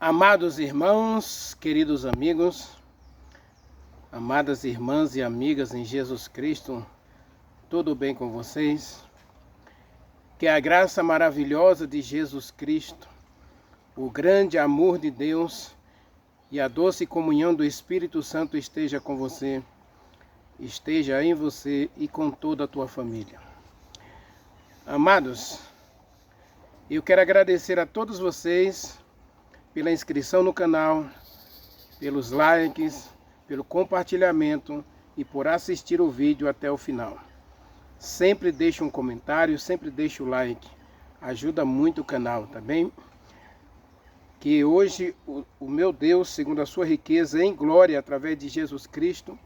Amados irmãos, queridos amigos, amadas irmãs e amigas em Jesus Cristo, tudo bem com vocês? Que a graça maravilhosa de Jesus Cristo, o grande amor de Deus e a doce comunhão do Espírito Santo esteja com você, esteja em você e com toda a tua família. Amados, eu quero agradecer a todos vocês pela inscrição no canal, pelos likes, pelo compartilhamento e por assistir o vídeo até o final. Sempre deixe um comentário, sempre deixe o like, ajuda muito o canal, tá bem? Que hoje o meu Deus, segundo a sua riqueza em glória, através de Jesus Cristo,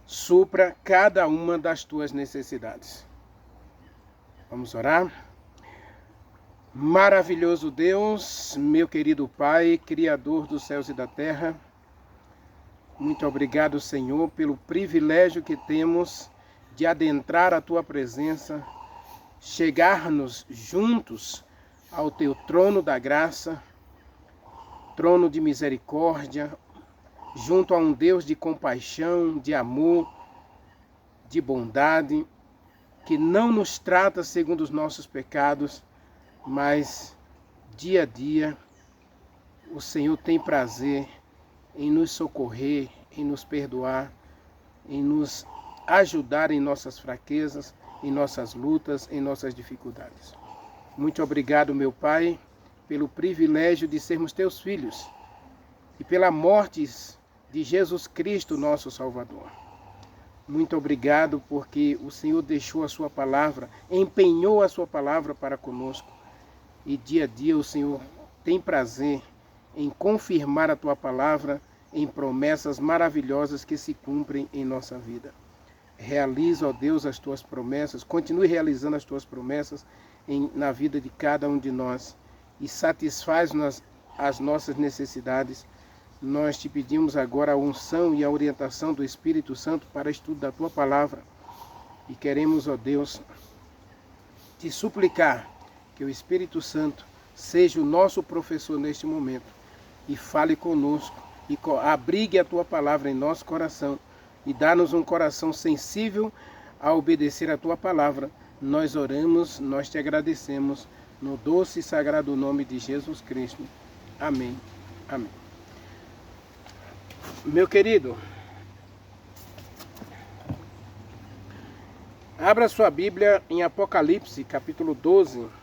supra cada uma das tuas necessidades. Vamos orar? Maravilhoso Deus, meu querido Pai, Criador dos céus e da terra, muito obrigado, Senhor, pelo privilégio que temos de adentrar a Tua presença, chegar-nos juntos ao Teu trono da graça, trono de misericórdia, junto a um Deus de compaixão, de amor, de bondade, que não nos trata segundo os nossos pecados, mas dia a dia o Senhor tem prazer em nos socorrer, em nos perdoar, em nos ajudar em nossas fraquezas, em nossas lutas, em nossas dificuldades. Muito obrigado, meu Pai, pelo privilégio de sermos teus filhos e pela morte de Jesus Cristo, nosso Salvador. Muito obrigado porque o Senhor deixou a sua palavra, empenhou a sua palavra para conosco. E dia a dia o Senhor tem prazer em confirmar a Tua palavra em promessas maravilhosas que se cumprem em nossa vida. Realiza, ó Deus, as Tuas promessas, continue realizando as Tuas promessas na vida de cada um de nós e satisfaz as nossas necessidades. Nós te pedimos agora a unção e a orientação do Espírito Santo para estudo da Tua palavra e queremos, ó Deus, te suplicar que o Espírito Santo seja o nosso professor neste momento e fale conosco e abrigue a Tua palavra em nosso coração e dá-nos um coração sensível a obedecer a Tua palavra. Nós oramos, nós te agradecemos no doce e sagrado nome de Jesus Cristo. Amém. Amém. Meu querido, abra sua Bíblia em Apocalipse, capítulo 12.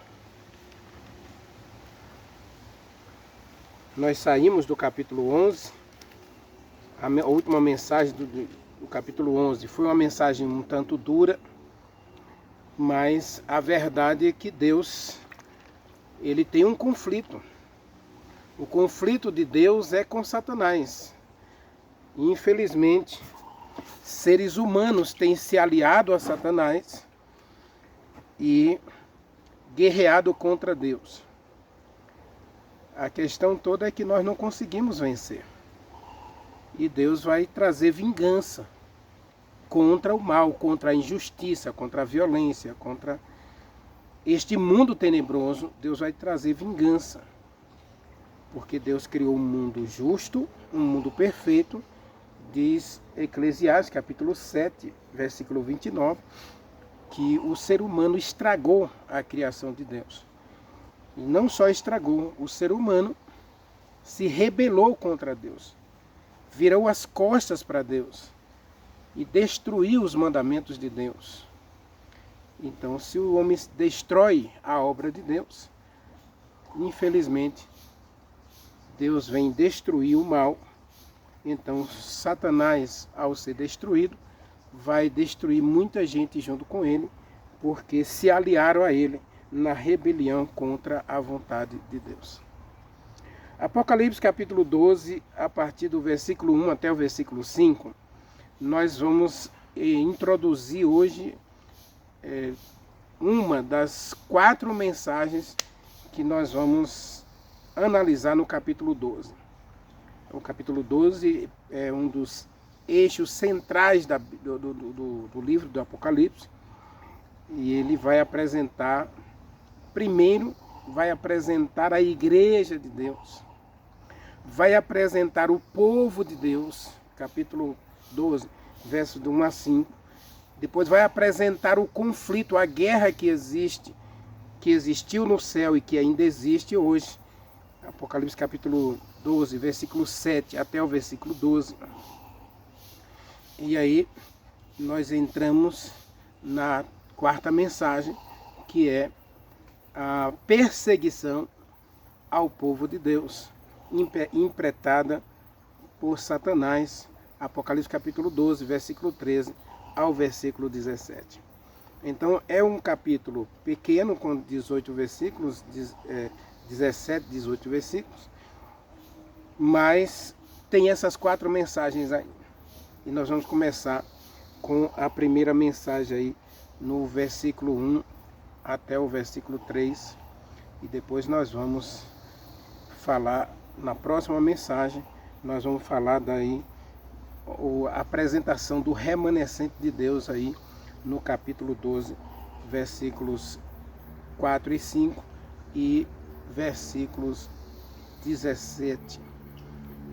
Nós saímos do capítulo 11, a última mensagem do capítulo 11 foi uma mensagem um tanto dura, mas a verdade é que Deus, ele tem um conflito. O conflito de Deus é com Satanás. Infelizmente, seres humanos têm se aliado a Satanás e guerreado contra Deus. A questão toda é que nós não conseguimos vencer. E Deus vai trazer vingança contra o mal, contra a injustiça, contra a violência, contra este mundo tenebroso. Deus vai trazer vingança. Porque Deus criou um mundo justo, um mundo perfeito. Diz Eclesiastes, capítulo 7, versículo 29, que o ser humano estragou a criação de Deus. E não só estragou, o ser humano se rebelou contra Deus, virou as costas para Deus e destruiu os mandamentos de Deus. Então, se o homem destrói a obra de Deus, infelizmente, Deus vem destruir o mal. Então, Satanás, ao ser destruído, vai destruir muita gente junto com ele, porque se aliaram a ele na rebelião contra a vontade de Deus. Apocalipse capítulo 12, a partir do versículo 1 até o versículo 5, nós vamos introduzir hoje uma das 4 mensagens que nós vamos analisar no capítulo 12. O capítulo 12 é um dos eixos centrais do livro do Apocalipse e ele vai apresentar primeiro vai apresentar a igreja de Deus. vai apresentar o povo de Deus, capítulo 12, versos de 1 a 5. Depois vai apresentar o conflito, a guerra que existiu no céu e que ainda existe hoje. Apocalipse capítulo 12, versículo 7 até o versículo 12. E aí nós entramos na quarta mensagem, que é a perseguição ao povo de Deus, impretada por Satanás. Apocalipse capítulo 12, versículo 13 ao versículo 17. Então é um capítulo pequeno, com 18 versículos, 17, 18 versículos, mas tem essas 4 mensagens aí. E nós vamos começar com a primeira mensagem aí, no versículo 1 até o versículo 3, e depois nós vamos falar, na próxima mensagem, nós vamos falar daí a apresentação do remanescente de Deus aí no capítulo 12, versículos 4 e 5 e versículos 17,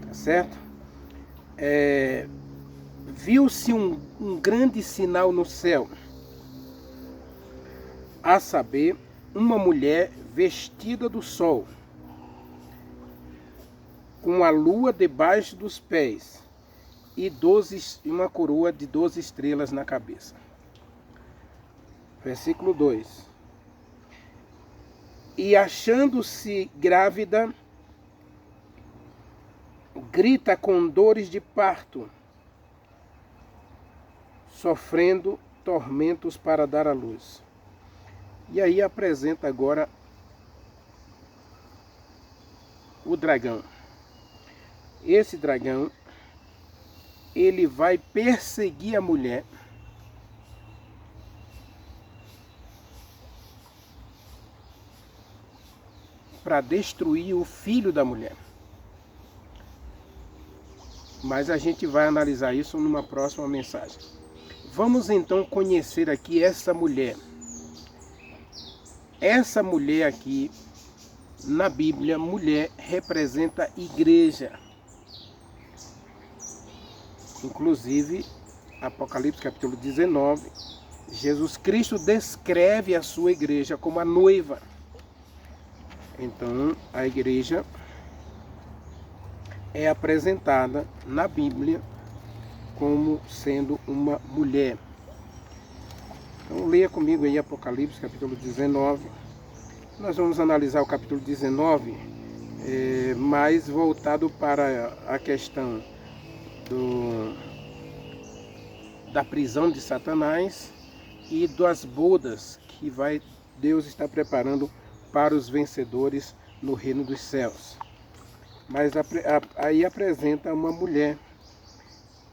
tá certo? Viu-se um grande sinal no céu, a saber, uma mulher vestida do sol, com a lua debaixo dos pés e uma coroa de 12 estrelas na cabeça. Versículo 2. E achando-se grávida, grita com dores de parto, sofrendo tormentos para dar à luz. E aí apresenta agora o dragão. Esse dragão, ele vai perseguir a mulher para destruir o filho da mulher. Mas a gente vai analisar isso numa próxima mensagem. Vamos então conhecer aqui essa mulher. Essa mulher aqui, na Bíblia, mulher representa igreja. Inclusive, Apocalipse capítulo 19, Jesus Cristo descreve a sua igreja como a noiva. Então, a igreja é apresentada na Bíblia como sendo uma mulher. Então, leia comigo aí Apocalipse capítulo 19. Nós vamos analisar o capítulo 19, mais voltado para a questão da prisão de Satanás e das bodas que Deus está preparando para os vencedores no reino dos céus. Mas aí apresenta uma mulher,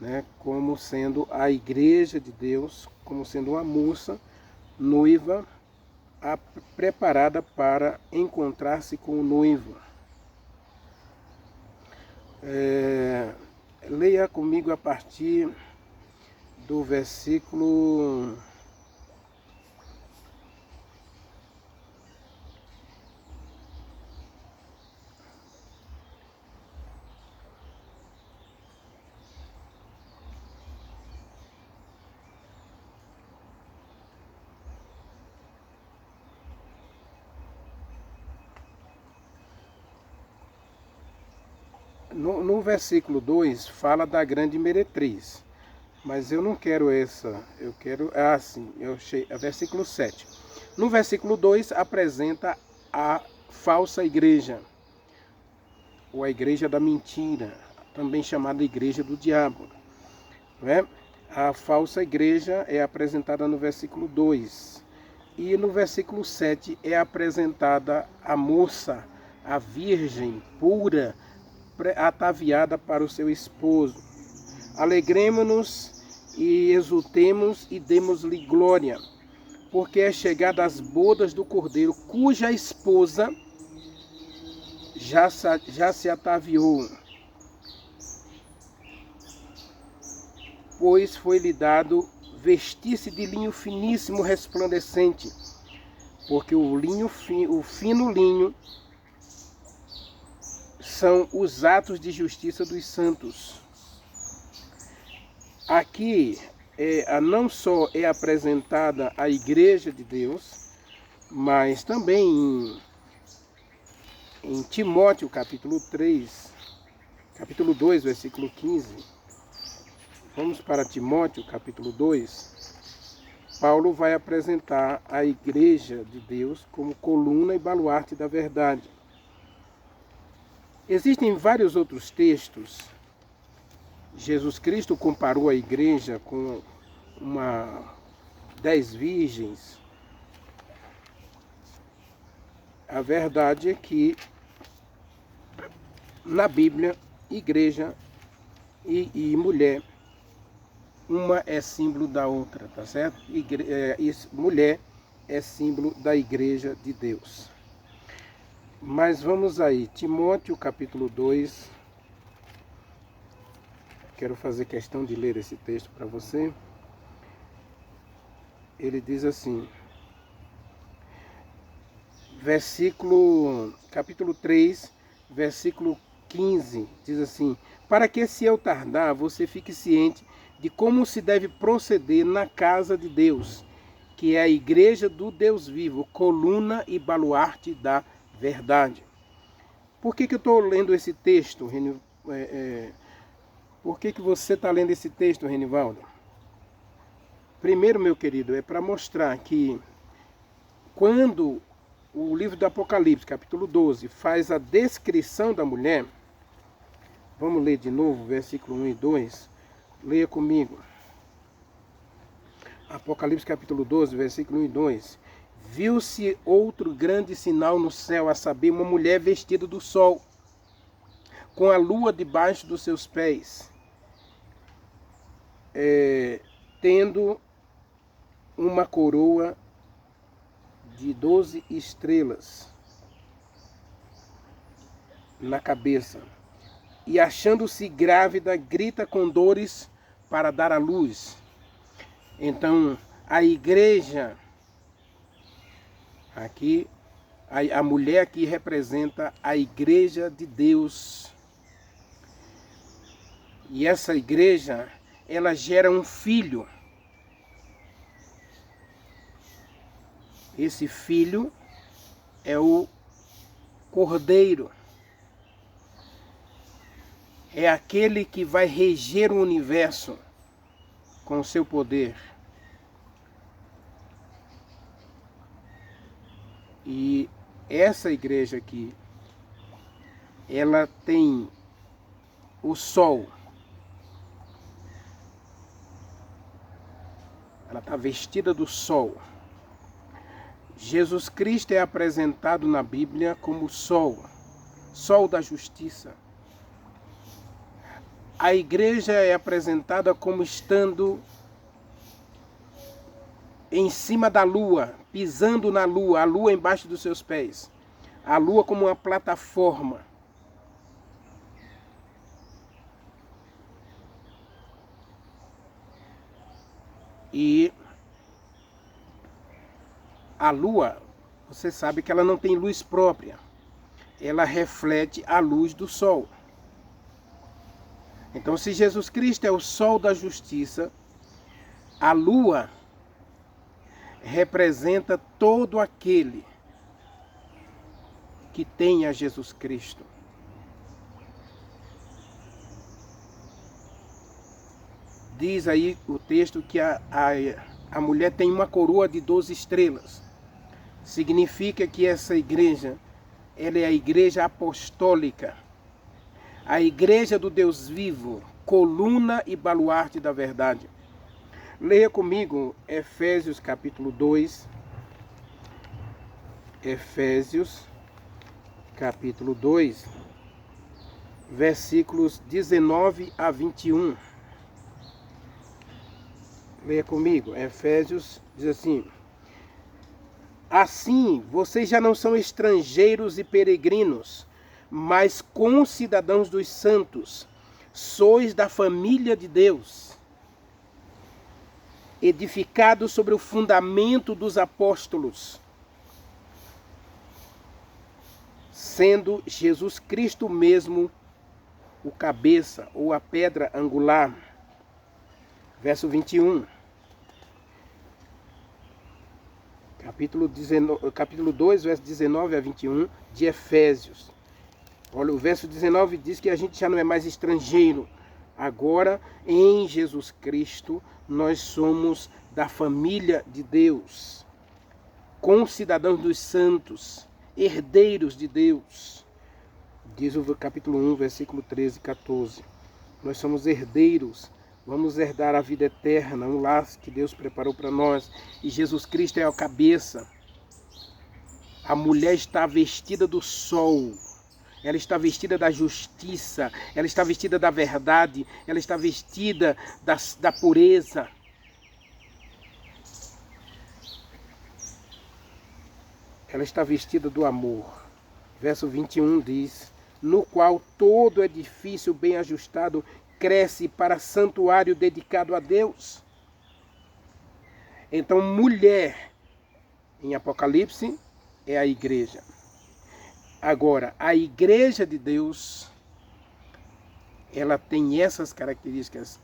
né, como sendo a igreja de Deus, como sendo uma moça, noiva, preparada para encontrar-se com o noivo. Leia comigo a partir do versículo 2. No versículo 2 fala da grande meretriz, mas eu não quero essa, eu quero versículo 7. No versículo 2 apresenta a falsa igreja, ou a igreja da mentira, também chamada igreja do diabo, não é? A falsa igreja é apresentada no versículo 2, e no versículo 7 é apresentada a moça, a virgem pura, ataviada para o seu esposo. Alegremo-nos e exultemos e demos-lhe glória, porque é chegada as bodas do Cordeiro, cuja esposa já se ataviou, pois foi-lhe dado vestir-se de linho finíssimo resplandecente, porque o fino linho são os atos de justiça dos santos. Aqui não só é apresentada a Igreja de Deus, mas também em Timóteo capítulo 3, capítulo 2, versículo 15. Vamos para Timóteo capítulo 2. Paulo vai apresentar a Igreja de Deus como coluna e baluarte da verdade. Existem vários outros textos. Jesus Cristo comparou a igreja com 10 virgens. A verdade é que na Bíblia, igreja e mulher, uma é símbolo da outra, tá certo? Mulher é símbolo da Igreja de Deus. Mas vamos aí, Timóteo capítulo 2. Quero fazer questão de ler esse texto para você. Ele diz assim, capítulo 3, versículo 15, diz assim: para que, se eu tardar, você fique ciente de como se deve proceder na casa de Deus, que é a igreja do Deus vivo, coluna e baluarte da verdade. Por que eu estou lendo esse texto, Por que você está lendo esse texto, Renivaldo? Primeiro, meu querido, é para mostrar que quando o livro do Apocalipse, capítulo 12, faz a descrição da mulher, vamos ler de novo, versículo 1 e 2, leia comigo. Apocalipse capítulo 12, versículo 1 e 2. Viu-se outro grande sinal no céu, a saber, uma mulher vestida do sol, com a lua debaixo dos seus pés, tendo uma coroa de 12 estrelas na cabeça. E achando-se grávida, grita com dores para dar à luz. Então, a igreja, aqui, a mulher aqui representa a igreja de Deus. E essa igreja, ela gera um filho. Esse filho é o Cordeiro. É aquele que vai reger o universo com o seu poder. E essa igreja aqui, ela tem o sol. Ela está vestida do sol. Jesus Cristo é apresentado na Bíblia como sol, sol da justiça. A igreja é apresentada como estando em cima da lua, pisando na lua, a lua embaixo dos seus pés. A lua como uma plataforma. E a lua, você sabe que ela não tem luz própria. Ela reflete a luz do sol. Então, se Jesus Cristo é o sol da justiça, a lua representa todo aquele que tem a Jesus Cristo. Diz aí o texto que a mulher tem uma coroa de 12 estrelas. Significa que essa igreja, ela é a igreja apostólica. A igreja do Deus vivo, coluna e baluarte da verdade. Leia comigo Efésios capítulo 2. Efésios capítulo 2, versículos 19 a 21. Leia comigo, Efésios diz assim: assim, vocês já não são estrangeiros e peregrinos, mas concidadãos dos santos, sois da família de Deus, edificados sobre o fundamento dos apóstolos, sendo Jesus Cristo mesmo o cabeça ou a pedra angular. Verso 21. Capítulo 2, verso 19 a 21 de Efésios. Olha, o verso 19 diz que a gente já não é mais estrangeiro. Agora, em Jesus Cristo, nós somos da família de Deus, concidadãos dos santos, herdeiros de Deus. Diz o capítulo 1, versículo 13 e 14. Nós somos herdeiros, vamos herdar a vida eterna, um laço que Deus preparou para nós. E Jesus Cristo é a cabeça. A mulher está vestida do sol. Ela está vestida da justiça, ela está vestida da verdade, ela está vestida da pureza. Ela está vestida do amor. Verso 21 diz: no qual todo edifício bem ajustado cresce para santuário dedicado a Deus. Então, mulher, em Apocalipse, é a igreja. Agora, a igreja de Deus, ela tem essas características.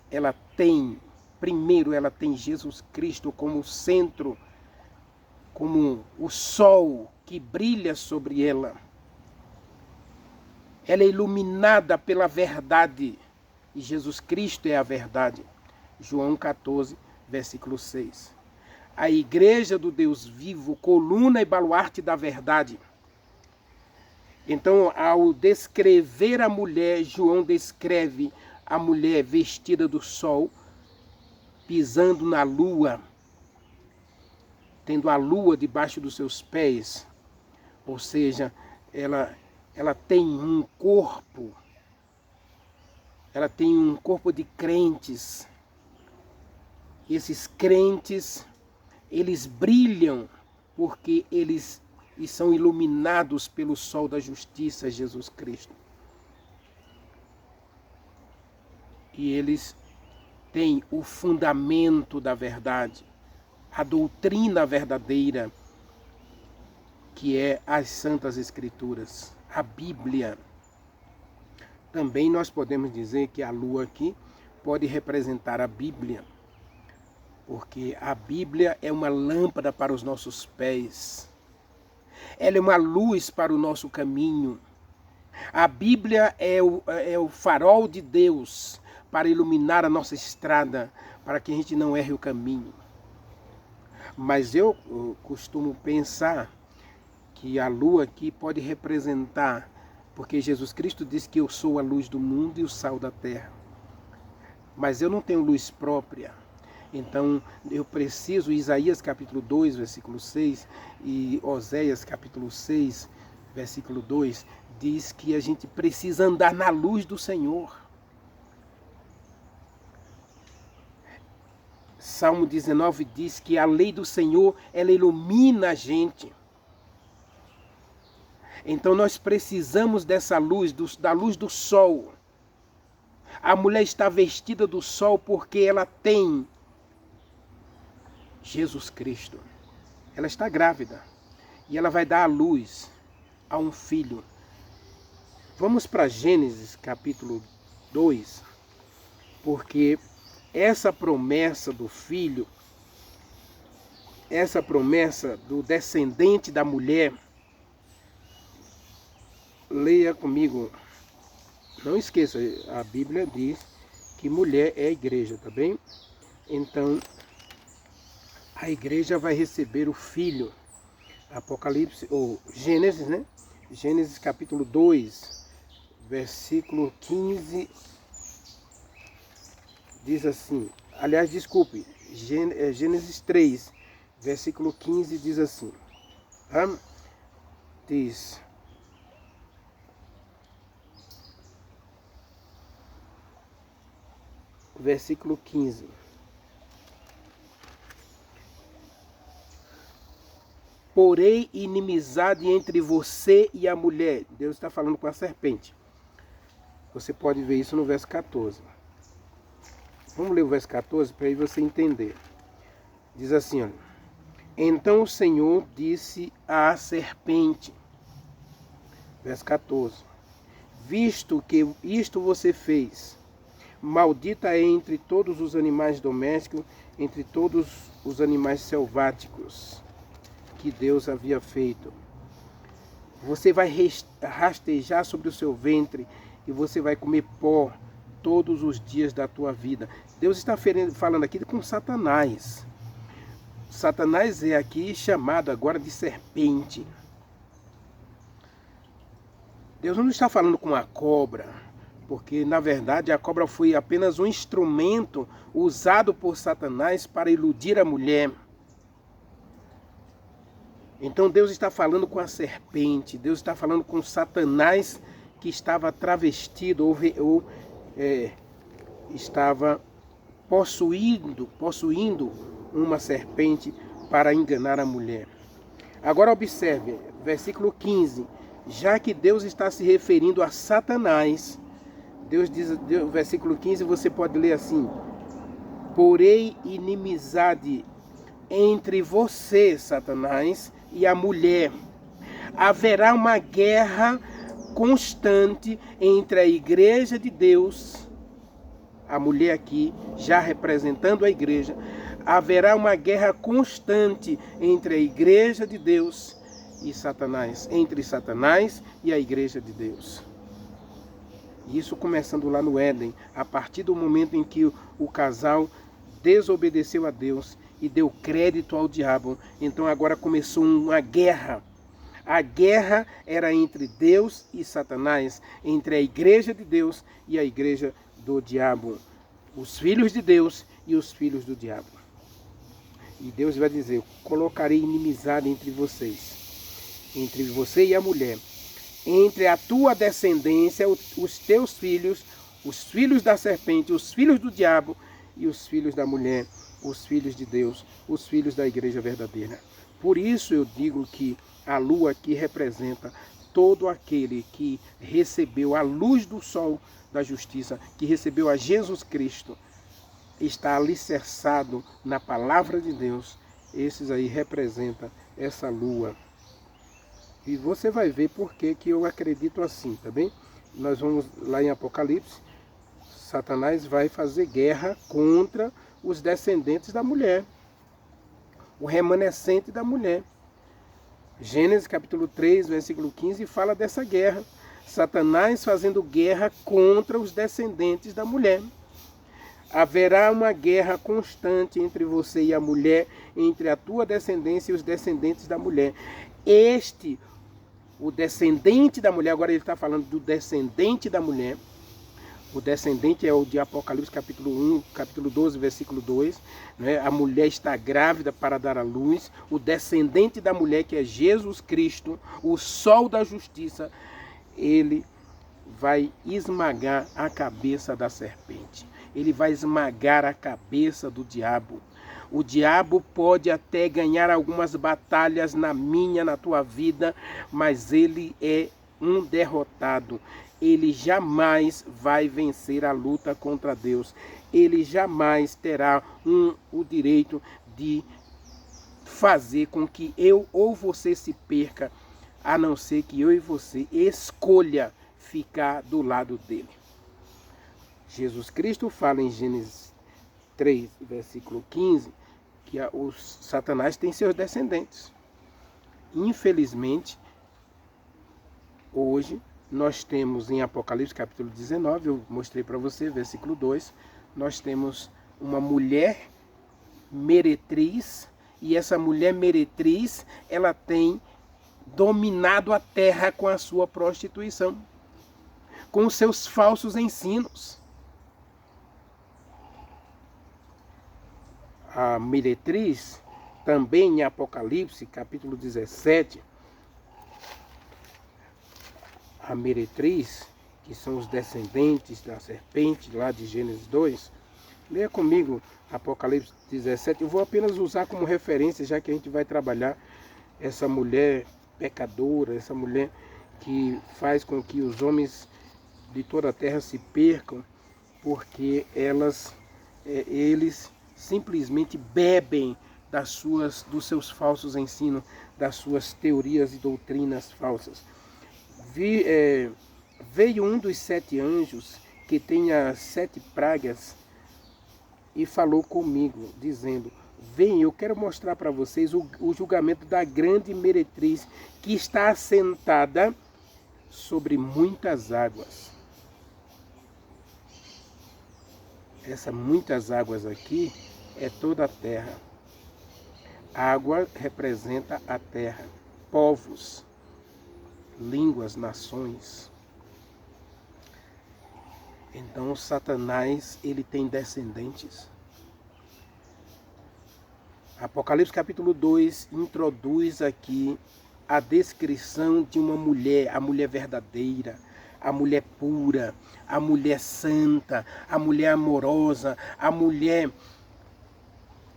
Primeiro, ela tem Jesus Cristo como centro, como o sol que brilha sobre ela. Ela é iluminada pela verdade. E Jesus Cristo é a verdade. João 14, versículo 6. A igreja do Deus vivo, coluna e baluarte da verdade. Então, ao descrever a mulher, João descreve a mulher vestida do sol, pisando na lua, tendo a lua debaixo dos seus pés. Ou seja, ela tem um corpo, de crentes. Esses crentes, eles brilham porque eles são iluminados pelo sol da justiça, Jesus Cristo. E eles têm o fundamento da verdade, a doutrina verdadeira, que é as Santas Escrituras, a Bíblia. Também nós podemos dizer que a lua aqui pode representar a Bíblia, porque a Bíblia é uma lâmpada para os nossos pés. Ela é uma luz para o nosso caminho. A Bíblia é o farol de Deus para iluminar a nossa estrada, para que a gente não erre o caminho. Mas eu costumo pensar que a lua aqui pode representar, porque Jesus Cristo disse que eu sou a luz do mundo e o sal da terra. Mas eu não tenho luz própria. Então, eu preciso, Isaías capítulo 2, versículo 6, e Oséias capítulo 6, versículo 2, diz que a gente precisa andar na luz do Senhor. Salmo 19 diz que a lei do Senhor, ela ilumina a gente. Então, nós precisamos dessa luz, da luz do sol. A mulher está vestida do sol porque ela tem Jesus Cristo. Ela está grávida e ela vai dar à luz a um filho. Vamos para Gênesis capítulo 2, porque essa promessa do filho, essa promessa do descendente da mulher, leia comigo, não esqueça, a Bíblia diz que mulher é a igreja, tá bem? Então, a igreja vai receber o filho. Apocalipse, ou Gênesis, né? Gênesis capítulo 2, versículo 15, diz assim, aliás, desculpe, Gênesis 3, versículo 15 diz assim, diz, versículo 15, porém inimizade entre você e a mulher. Deus está falando com a serpente. Você pode ver isso no verso 14. Vamos ler o verso 14 para aí você entender. Diz assim, olha, então o Senhor disse à serpente, Verso 14. Visto que isto você fez, maldita é entre todos os animais domésticos, entre todos os animais selváticos que Deus havia feito. Você vai rastejar sobre o seu ventre e você vai comer pó todos os dias da tua vida. Deus está falando aqui com Satanás. Satanás é aqui chamado agora de serpente. Deus não está falando com a cobra, porque na verdade a cobra foi apenas um instrumento usado por Satanás para iludir a mulher. Então Deus está falando com a serpente, Deus está falando com Satanás que estava travestido ou estava possuindo uma serpente para enganar a mulher. Agora observe, versículo 15. Já que Deus está se referindo a Satanás, Deus diz, versículo 15, você pode ler assim: porém inimizade entre você, Satanás, e a mulher. Haverá uma guerra constante entre a igreja de Deus, a mulher aqui já representando a igreja. Haverá uma guerra constante entre a igreja de Deus e Satanás, entre Satanás e a igreja de Deus. Isso começando lá no Éden, a partir do momento em que o casal desobedeceu a Deus e deu crédito ao diabo. Então agora começou uma guerra. A guerra era entre Deus e Satanás, entre a igreja de Deus e a igreja do diabo. Os filhos de Deus e os filhos do diabo. E Deus vai dizer: eu colocarei inimizade entre vocês, entre você e a mulher, entre a tua descendência, os teus filhos, os filhos da serpente, os filhos do diabo e os filhos da mulher, os filhos de Deus, os filhos da igreja verdadeira. Por isso eu digo que a lua aqui representa todo aquele que recebeu a luz do sol da justiça, que recebeu a Jesus Cristo, está alicerçado na palavra de Deus. Esses aí representam essa lua. E você vai ver por que eu acredito assim, tá bem? Nós vamos lá em Apocalipse. Satanás vai fazer guerra contra os descendentes da mulher, o remanescente da mulher. Gênesis capítulo 3, versículo 15, fala dessa guerra. Satanás fazendo guerra contra os descendentes da mulher. Haverá uma guerra constante entre você e a mulher, entre a tua descendência e os descendentes da mulher. O descendente da mulher, agora ele está falando do descendente da mulher. O descendente é o de Apocalipse capítulo 1, capítulo 12, versículo 2. Né? A mulher está grávida para dar à luz. O descendente da mulher, que é Jesus Cristo, o sol da justiça, ele vai esmagar a cabeça da serpente. Ele vai esmagar a cabeça do diabo. O diabo pode até ganhar algumas batalhas na tua vida, mas ele é um derrotado. Ele jamais vai vencer a luta contra Deus. Ele jamais terá o direito de fazer com que eu ou você se perca, a não ser que eu e você escolha ficar do lado dele. Jesus Cristo fala em Gênesis 3, versículo 15, que o Satanás tem seus descendentes. Infelizmente, hoje, nós temos em Apocalipse capítulo 19, eu mostrei para você, versículo 2, nós temos uma mulher meretriz, e essa mulher meretriz, ela tem dominado a terra com a sua prostituição, com os seus falsos ensinos. A meretriz, também em Apocalipse, capítulo 17, a meretriz, que são os descendentes da serpente, lá de Gênesis 2, leia comigo Apocalipse 17, eu vou apenas usar como referência, já que a gente vai trabalhar essa mulher pecadora, essa mulher que faz com que os homens de toda a terra se percam, porque eles simplesmente bebem dos seus falsos ensinos, das suas teorias e doutrinas falsas. veio um dos 7 anjos que tem as 7 pragas e falou comigo, dizendo: vem, eu quero mostrar para vocês o julgamento da grande meretriz que está assentada sobre muitas águas. Essas muitas águas aqui é toda a terra. Água representa a terra, povos, línguas, nações. Então Satanás, ele tem descendentes. Apocalipse capítulo 2 introduz aqui a descrição de uma mulher, a mulher verdadeira, a mulher pura, a mulher santa, a mulher amorosa, a mulher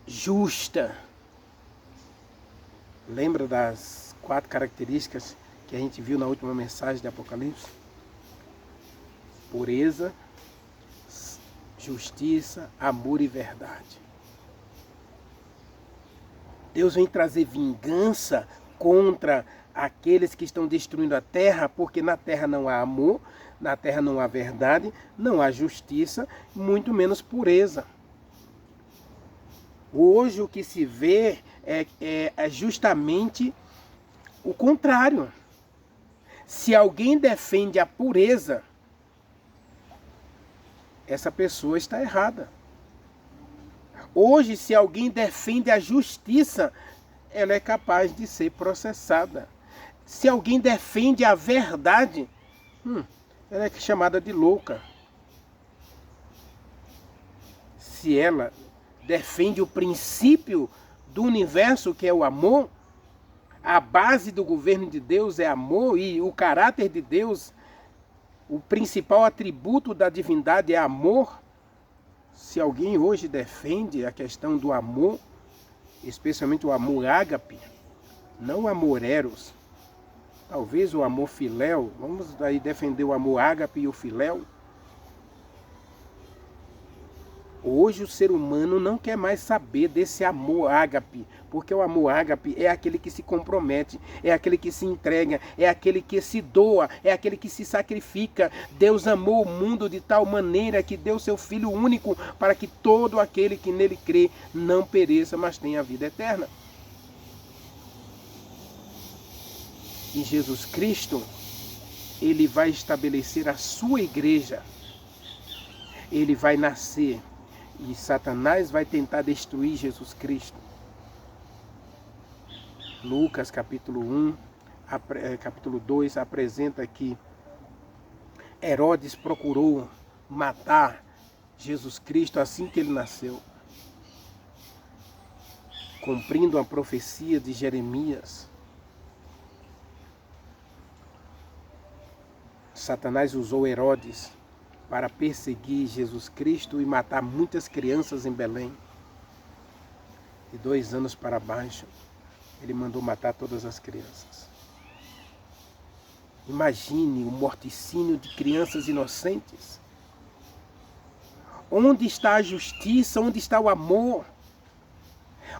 justa. Lembra das 4 características que a gente viu na última mensagem de Apocalipse? Pureza, justiça, amor e verdade. Deus vem trazer vingança contra aqueles que estão destruindo a terra, porque na terra não há amor, na terra não há verdade, não há justiça, muito menos pureza. Hoje o que se vê é justamente o contrário. Se alguém defende a pureza, essa pessoa está errada. Hoje, se alguém defende a justiça, ela é capaz de ser processada. Se alguém defende a verdade, ela é chamada de louca. Se ela defende o princípio do universo, que é o amor, a base do governo de Deus é amor, e o caráter de Deus, o principal atributo da divindade é amor. Se alguém hoje defende a questão do amor, especialmente o amor ágape, não o amor eros, talvez o amor filéu, vamos aí defender o amor ágape e o filéu. Hoje o ser humano não quer mais saber desse amor ágape, porque o amor ágape é aquele que se compromete, é aquele que se entrega, é aquele que se doa, é aquele que se sacrifica. Deus amou o mundo de tal maneira que deu seu Filho único para que todo aquele que nele crê não pereça, mas tenha a vida eterna. E Jesus Cristo, ele vai estabelecer a sua igreja. Ele vai nascer. E Satanás vai tentar destruir Jesus Cristo. Lucas capítulo 1, capítulo 2 apresenta que Herodes procurou matar Jesus Cristo assim que ele nasceu, cumprindo a profecia de Jeremias. Satanás usou Herodes para perseguir Jesus Cristo e matar muitas crianças em Belém. De 2 anos para baixo, ele mandou matar todas as crianças. Imagine o morticínio de crianças inocentes. Onde está a justiça? Onde está o amor?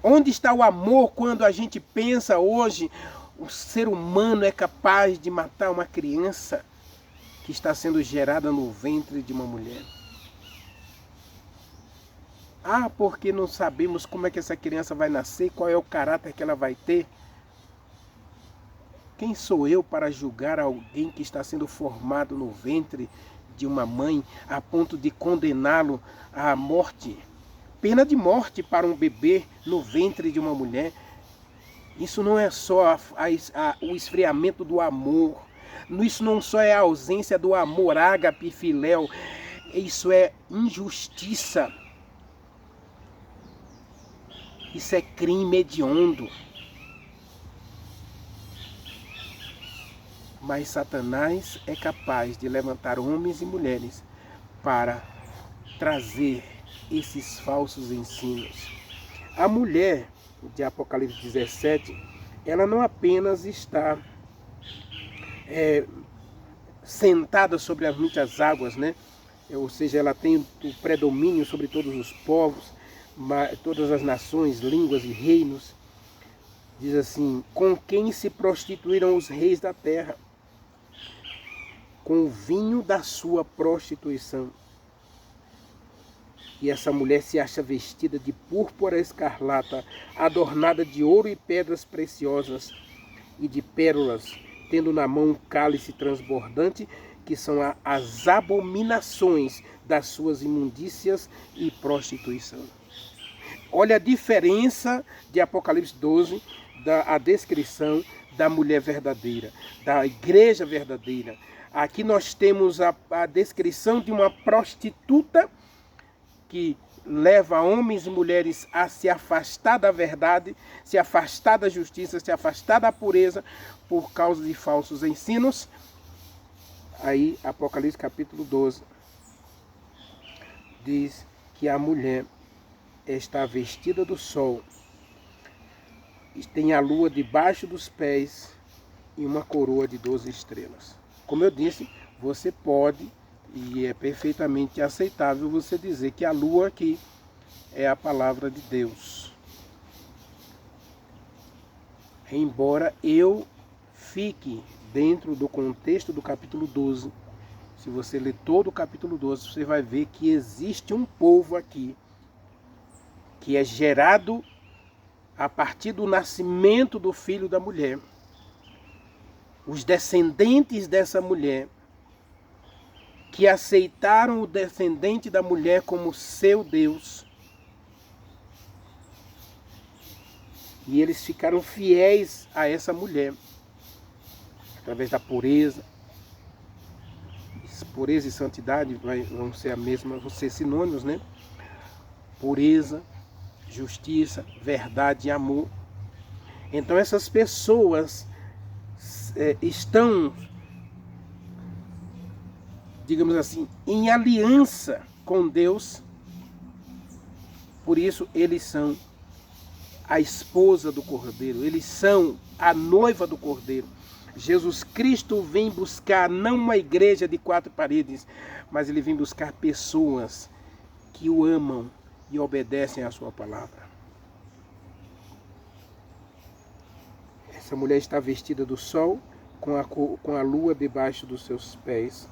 Onde está o amor quando a gente pensa hoje o ser humano é capaz de matar uma criança que está sendo gerada no ventre de uma mulher? Porque não sabemos como é que essa criança vai nascer, qual é o caráter que ela vai ter. Quem sou eu para julgar alguém que está sendo formado no ventre de uma mãe a ponto de condená-lo à morte? Pena de morte para um bebê no ventre de uma mulher. Isso não é só o esfriamento do amor. Isso não só é a ausência do amor ágape e filéu. Isso é injustiça. Isso é crime hediondo. Mas Satanás é capaz de levantar homens e mulheres para trazer esses falsos ensinos. A mulher de Apocalipse 17, ela não apenas está sentada sobre as muitas águas, né? Ou seja, ela tem o predomínio sobre todos os povos, todas as nações, línguas e reinos. Diz assim: com quem se prostituíram os reis da terra. com o vinho da sua prostituição. E essa mulher se acha vestida de púrpura escarlata, adornada de ouro e pedras preciosas e de pérolas, tendo na mão um cálice transbordante, que são as abominações das suas imundícias e prostituição. Olha a diferença de Apocalipse 12, a descrição da mulher verdadeira, da igreja verdadeira. Aqui nós temos a descrição de uma prostituta que leva homens e mulheres a se afastar da verdade, se afastar da justiça, se afastar da pureza por causa de falsos ensinos. Aí, Apocalipse capítulo 12 diz que a mulher está vestida do sol, tem a lua debaixo dos pés e uma coroa de 12 estrelas. Como eu disse, você pode, e é perfeitamente aceitável você dizer que a lua aqui é a palavra de Deus. Embora eu fique dentro do contexto do capítulo 12, se você ler todo o capítulo 12, você vai ver que existe um povo aqui que é gerado a partir do nascimento do filho da mulher. Os descendentes dessa mulher, que aceitaram o descendente da mulher como seu Deus. E eles ficaram fiéis a essa mulher, através da pureza. Pureza e santidade vão ser a mesma, vão ser sinônimos, né? Pureza, justiça, verdade e amor. Então essas pessoas estão, digamos assim, em aliança com Deus. Por isso eles são a esposa do Cordeiro, eles são a noiva do Cordeiro. Jesus Cristo vem buscar não uma igreja de 4 paredes, mas ele vem buscar pessoas que o amam e obedecem à sua palavra. Essa mulher está vestida do sol, com a lua debaixo dos seus pés.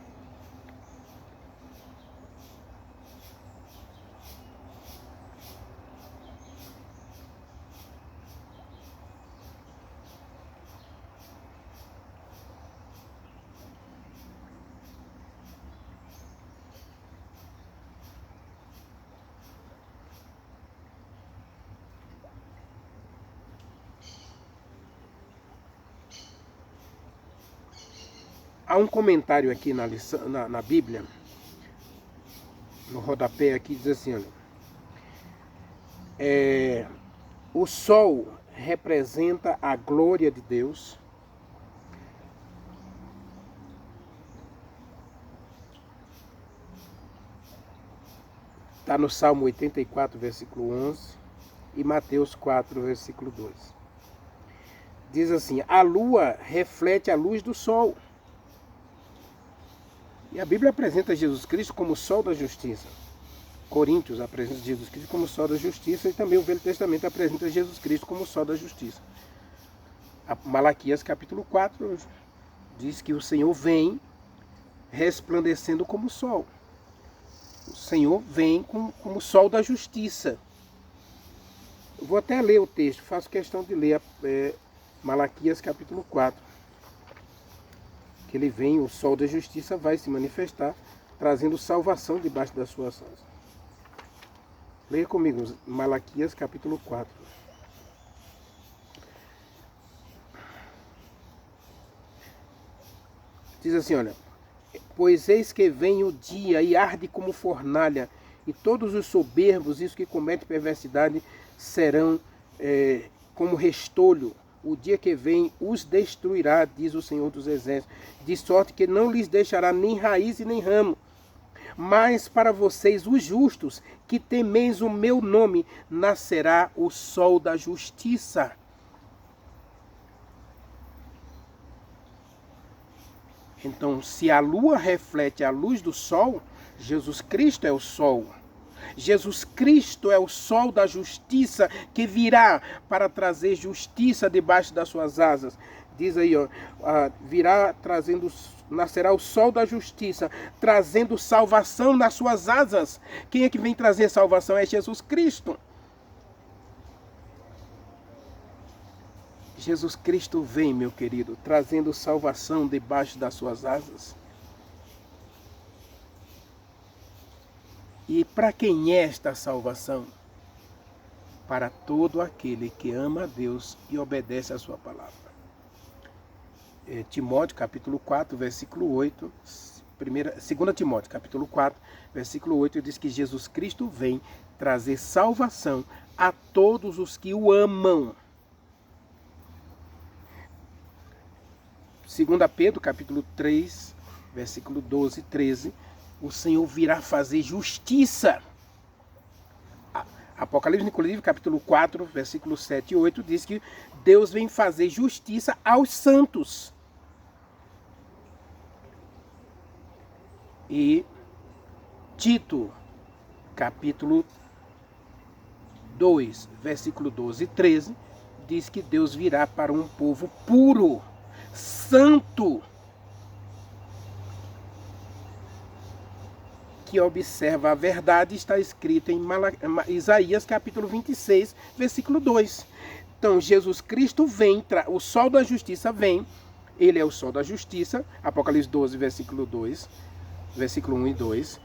Há um comentário aqui na Bíblia, no rodapé aqui, diz assim, olha, o sol representa a glória de Deus, está no Salmo 84, versículo 11, e Mateus 4, versículo 2. Diz assim, a lua reflete a luz do sol. E a Bíblia apresenta Jesus Cristo como o sol da justiça. Coríntios apresenta Jesus Cristo como o sol da justiça, e também o Velho Testamento apresenta Jesus Cristo como o sol da justiça. Malaquias capítulo 4 diz que o Senhor vem resplandecendo como o sol. O Senhor vem como o sol da justiça. Eu vou até ler o texto, faço questão de ler Malaquias capítulo 4. Que ele vem, o sol da justiça vai se manifestar, trazendo salvação debaixo das suas asas. Leia comigo, Malaquias capítulo 4. Diz assim, olha, pois eis que vem o dia e arde como fornalha, e todos os soberbos, e os que cometem perversidade, serão como restolho. O dia que vem os destruirá, diz o Senhor dos Exércitos, de sorte que não lhes deixará nem raiz e nem ramo. Mas para vocês, os justos, que temeis o meu nome, nascerá o sol da justiça. Então, se a lua reflete a luz do sol, Jesus Cristo é o sol. Jesus Cristo é o sol da justiça que virá para trazer justiça debaixo das suas asas. Diz aí, ó, virá trazendo, nascerá o sol da justiça, trazendo salvação nas suas asas. Quem é que vem trazer salvação? É Jesus Cristo. Jesus Cristo vem, meu querido, trazendo salvação debaixo das suas asas. E para quem é esta salvação? Para todo aquele que ama a Deus e obedece a sua palavra. Timóteo, capítulo 4, versículo 8, 2 Timóteo, capítulo 4, versículo 8, diz que Jesus Cristo vem trazer salvação a todos os que o amam. 2 Pedro, capítulo 3, versículo 12 e 13, o Senhor virá fazer justiça. Apocalipse, inclusive, capítulo 4, versículo 7 e 8, diz que Deus vem fazer justiça aos santos. E Tito, capítulo 2, versículo 12 e 13, diz que Deus virá para um povo puro, santo, que observa a verdade, está escrito em Isaías capítulo 26, versículo 2. Então Jesus Cristo vem, o sol da justiça vem, ele é o sol da justiça, Apocalipse 12, versículo 2, versículo 1 e 2.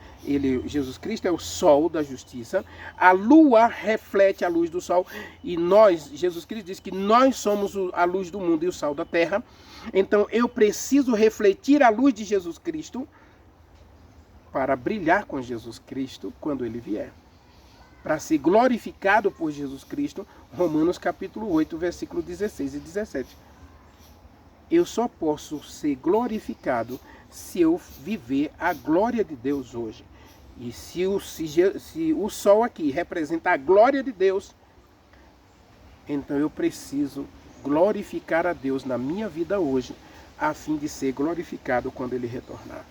Jesus Cristo é o sol da justiça, a lua reflete a luz do sol, e Jesus Cristo diz que nós somos a luz do mundo e o sal da terra. Então eu preciso refletir a luz de Jesus Cristo para brilhar com Jesus Cristo quando ele vier. Para ser glorificado por Jesus Cristo, Romanos capítulo 8, versículo 16 e 17. Eu só posso ser glorificado se eu viver a glória de Deus hoje. E se o sol aqui representa a glória de Deus, então eu preciso glorificar a Deus na minha vida hoje, a fim de ser glorificado quando ele retornar.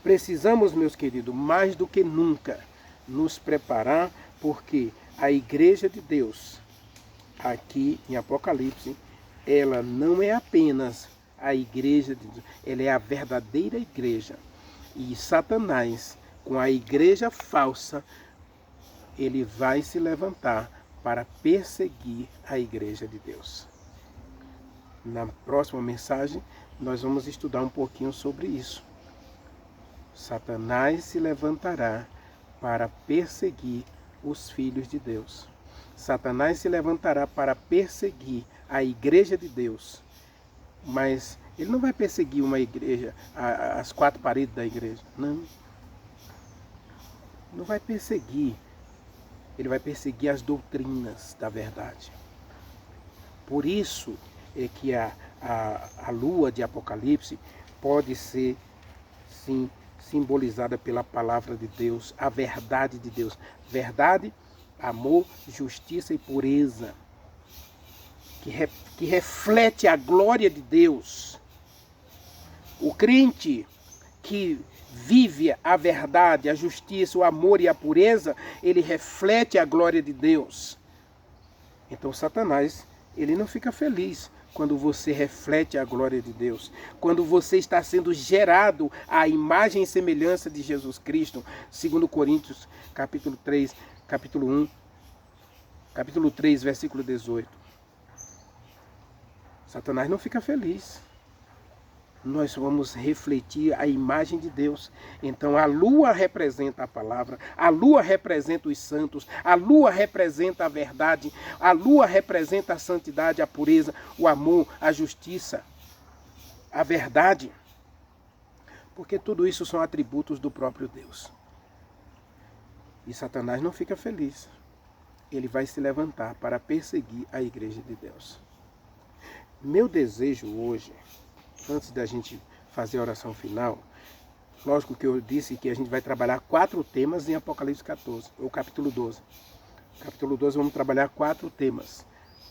Precisamos, meus queridos, mais do que nunca, nos preparar, porque a igreja de Deus, aqui em Apocalipse, ela não é apenas a igreja de Deus, ela é a verdadeira igreja. E Satanás, com a igreja falsa, ele vai se levantar para perseguir a igreja de Deus. Na próxima mensagem, nós vamos estudar um pouquinho sobre isso. Satanás se levantará para perseguir os filhos de Deus. Satanás se levantará para perseguir a igreja de Deus. Mas ele não vai perseguir uma igreja, as quatro paredes da igreja. Não. Não vai perseguir. Ele vai perseguir as doutrinas da verdade. Por isso é que a lua de Apocalipse pode ser, sim, simbolizada pela palavra de Deus, a verdade de Deus. Verdade, amor, justiça e pureza. Que reflete a glória de Deus. O crente que vive a verdade, a justiça, o amor e a pureza, ele reflete a glória de Deus. Então Satanás, ele não fica feliz quando você reflete a glória de Deus, quando você está sendo gerado à imagem e semelhança de Jesus Cristo, 2 Coríntios, capítulo 3, capítulo 3, versículo 18. Satanás não fica feliz. Nós vamos refletir a imagem de Deus. Então a lua representa a palavra, a lua representa os santos, a lua representa a verdade, a lua representa a santidade, a pureza, o amor, a justiça, a verdade. Porque tudo isso são atributos do próprio Deus. E Satanás não fica feliz. Ele vai se levantar para perseguir a igreja de Deus. Meu desejo hoje, antes da gente fazer a oração final, lógico que eu disse que a gente vai trabalhar 4 temas em Apocalipse 14, ou capítulo 12. Capítulo 12 vamos trabalhar 4 temas.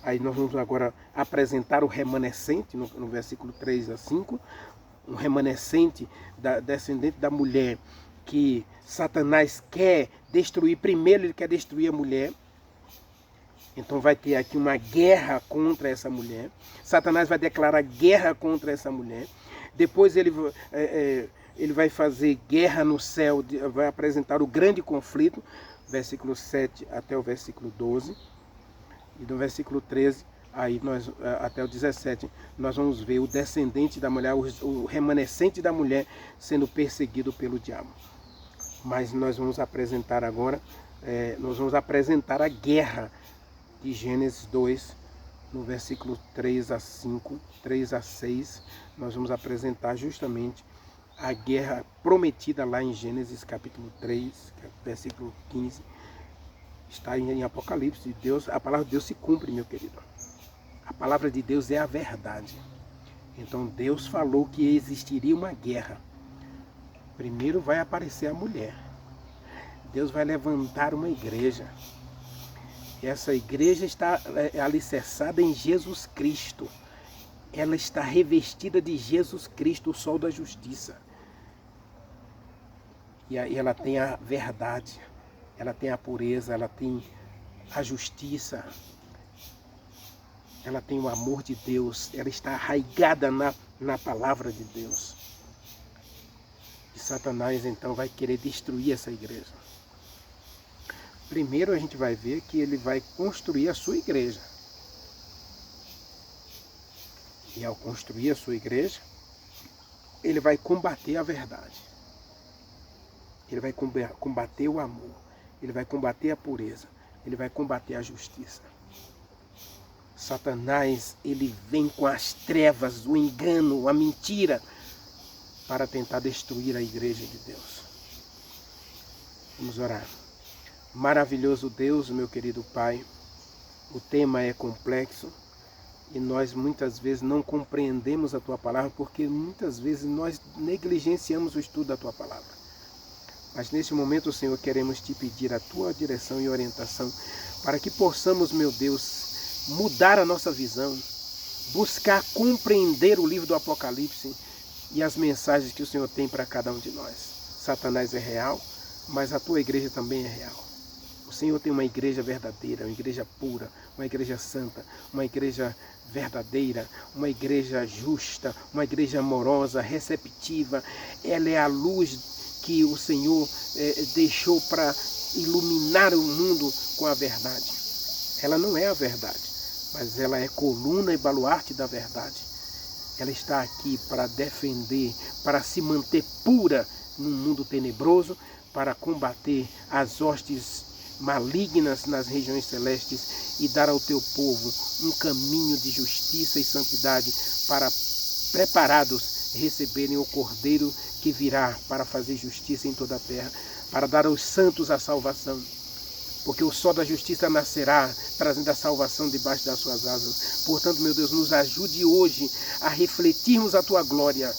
Aí nós vamos agora apresentar o remanescente, no versículo 3 a 5, um remanescente descendente da mulher, que Satanás quer destruir. Primeiro ele quer destruir a mulher, Então vai ter aqui uma guerra contra essa mulher. Satanás vai declarar guerra contra essa mulher. Depois ele vai fazer guerra no céu, vai apresentar o grande conflito, versículo 7 até o versículo 12. E do versículo 13 até o 17, nós vamos ver o descendente da mulher, o remanescente da mulher sendo perseguido pelo diabo. Mas nós vamos apresentar agora, a guerra de Gênesis 2, no versículo 3 a 5, 3 a 6, nós vamos apresentar justamente a guerra prometida lá em Gênesis capítulo 3, versículo 15, está em Apocalipse. Deus, a palavra de Deus se cumpre, meu querido. A palavra de Deus é a verdade. Então Deus falou que existiria uma guerra. Primeiro vai aparecer a mulher. Deus vai levantar uma igreja. Essa igreja está alicerçada em Jesus Cristo. Ela está revestida de Jesus Cristo, o sol da justiça. E aí ela tem a verdade, ela tem a pureza, ela tem a justiça, ela tem o amor de Deus, ela está arraigada na palavra de Deus. E Satanás então vai querer destruir essa igreja. Primeiro a gente vai ver que ele vai construir a sua igreja. E ao construir a sua igreja, ele vai combater a verdade. Ele vai combater o amor. Ele vai combater a pureza. Ele vai combater a justiça. Satanás, ele vem com as trevas, o engano, a mentira, para tentar destruir a igreja de Deus. Vamos orar. Maravilhoso Deus, meu querido Pai, o tema é complexo e nós muitas vezes não compreendemos a Tua palavra porque muitas vezes nós negligenciamos o estudo da Tua palavra. Mas nesse momento, Senhor, queremos Te pedir a Tua direção e orientação para que possamos, meu Deus, mudar a nossa visão, buscar compreender o livro do Apocalipse e as mensagens que o Senhor tem para cada um de nós. Satanás é real, mas a Tua igreja também é real. O Senhor tem uma igreja verdadeira, uma igreja pura, uma igreja santa, uma igreja verdadeira, uma igreja justa, uma igreja amorosa, receptiva. Ela é a luz que o Senhor deixou para iluminar o mundo com a verdade. Ela não é a verdade, mas ela é coluna e baluarte da verdade. Ela está aqui para defender, para se manter pura num mundo tenebroso, para combater as hostes malignas nas regiões celestes e dar ao teu povo um caminho de justiça e santidade para preparados receberem o Cordeiro que virá para fazer justiça em toda a terra, para dar aos santos a salvação. Porque o sol da justiça nascerá, trazendo a salvação debaixo das suas asas. Portanto, meu Deus, nos ajude hoje a refletirmos a tua glória,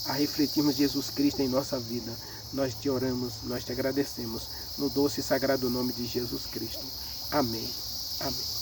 a refletirmos Jesus Cristo em nossa vida. Nós te oramos, nós te agradecemos, no doce e sagrado nome de Jesus Cristo. Amém. Amém.